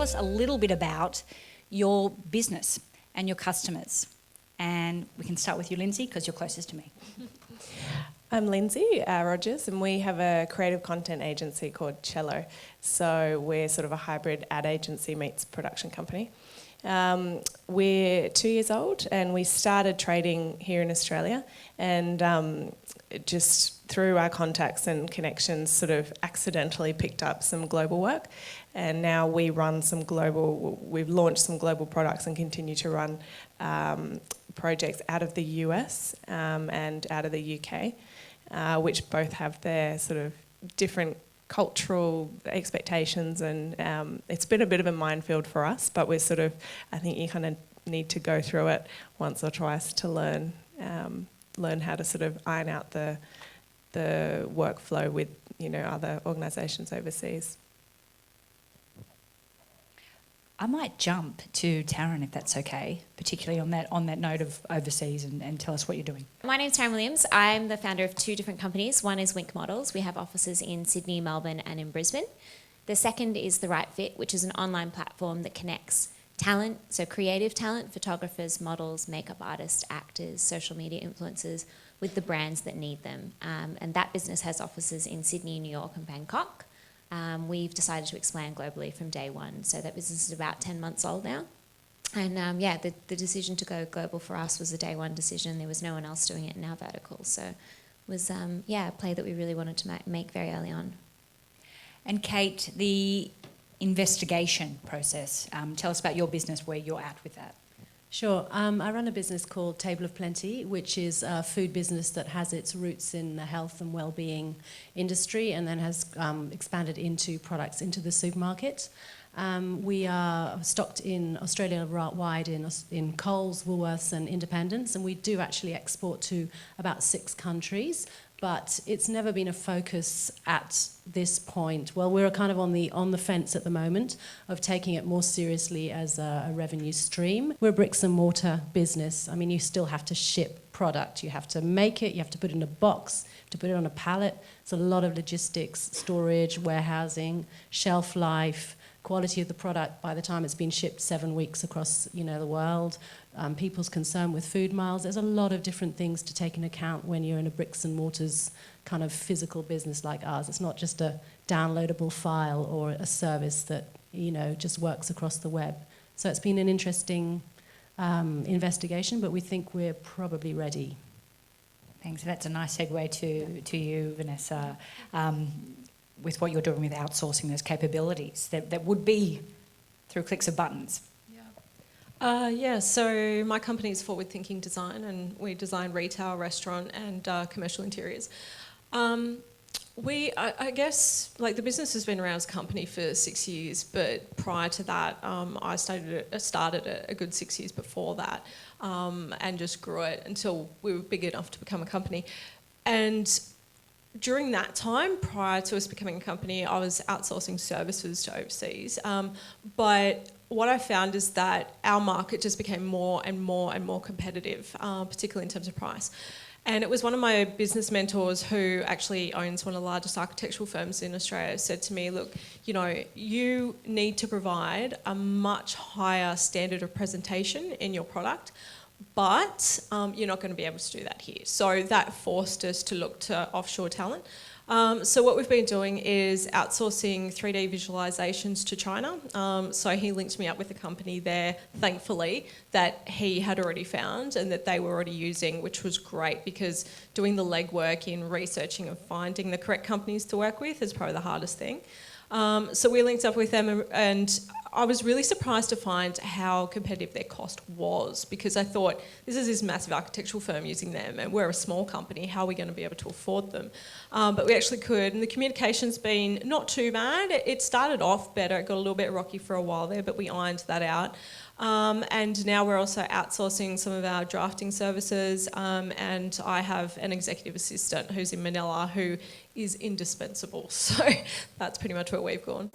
us a little bit about your business and your customers. And we can start with you, Lindsay, because you're closest to me. I'm Lindsay Rogers, and we have a creative content agency called CHELLO. So we're sort of a hybrid ad agency meets production company. We're 2 years old, and we started trading here in Australia, and just through our contacts and connections sort of accidentally picked up some global work, and now we've launched some global products and continue to run projects out of the US and out of the UK, which both have their sort of different cultural expectations, and it's been a bit of a minefield for us, but we're sort of, I think you kind of need to go through it once or twice to learn how to sort of iron out the workflow with, you know, other organisations overseas. I might jump to TARYN if that's okay, particularly on that note of overseas, and tell us what you're doing. My name's TARYN Williams. I'm the founder of 2 different companies. One is Wink Models. We have offices in Sydney, Melbourne and in Brisbane. The second is THERIGHT.FIT, which is an online platform that connects talent, so creative talent, photographers, models, makeup artists, actors, social media influencers, with the brands that need them. And that business has offices in Sydney, New York and Bangkok. We've decided to expand globally from day one, so that business is about 10 months old now. And the decision to go global for us was a day one decision. There was no one else doing it in our vertical, so it was a play that we really wanted to make very early on. And Kate, the investigation process, tell us about your business, where you're at with that. Sure. I run a business called Table of Plenty, which is a food business that has its roots in the health and well-being industry and then has expanded into products into the supermarket. We are stocked in Australia-wide in Coles, Woolworths and Independents, and we do actually export to about 6 countries. But it's never been a focus at this point. Well, we're kind of on the fence at the moment of taking it more seriously as a revenue stream. We're a bricks and mortar business. I mean, you still have to ship product. You have to make it, you have to put it in a box, to put it on a pallet. It's a lot of logistics, storage, warehousing, shelf life, quality of the product by the time it's been shipped 7 weeks across, you know, the world. People's concern with food miles. There's a lot of different things to take into account when you're in a bricks and mortars kind of physical business like ours. It's not just a downloadable file or a service that, you know, just works across the web. So it's been an interesting investigation, but we think we're probably ready. Thanks. That's a nice segue to you, Vanessa, with what you're doing with outsourcing those capabilities that would be through clicks of buttons. So my company is Forward Thinking Design, and we design retail, restaurant and commercial interiors. I guess, like, the business has been around as a company for 6 years, but prior to that, I started it a good 6 years before that, and just grew it until we were big enough to become a company. And during that time, prior to us becoming a company, I was outsourcing services to overseas. But what I found is that our market just became more and more and more competitive, particularly in terms of price. And it was one of my business mentors, who actually owns one of the largest architectural firms in Australia, said to me, look, you know, you need to provide a much higher standard of presentation in your product, but you're not going to be able to do that here. So that forced us to look to offshore talent. So what we've been doing is outsourcing 3D visualizations to China. So he linked me up with a company there, thankfully, that he had already found and that they were already using, which was great, because doing the legwork in researching and finding the correct companies to work with is probably the hardest thing. So we linked up with them, and I was really surprised to find how competitive their cost was, because I thought, this is this massive architectural firm using them, and we're a small company, how are we going to be able to afford them? But we actually could, and the communication's been not too bad. It started off better, it got a little bit rocky for a while there, but we ironed that out. And now we're also outsourcing some of our drafting services, and I have an executive assistant who's in Manila who is indispensable. So that's pretty much where we've gone.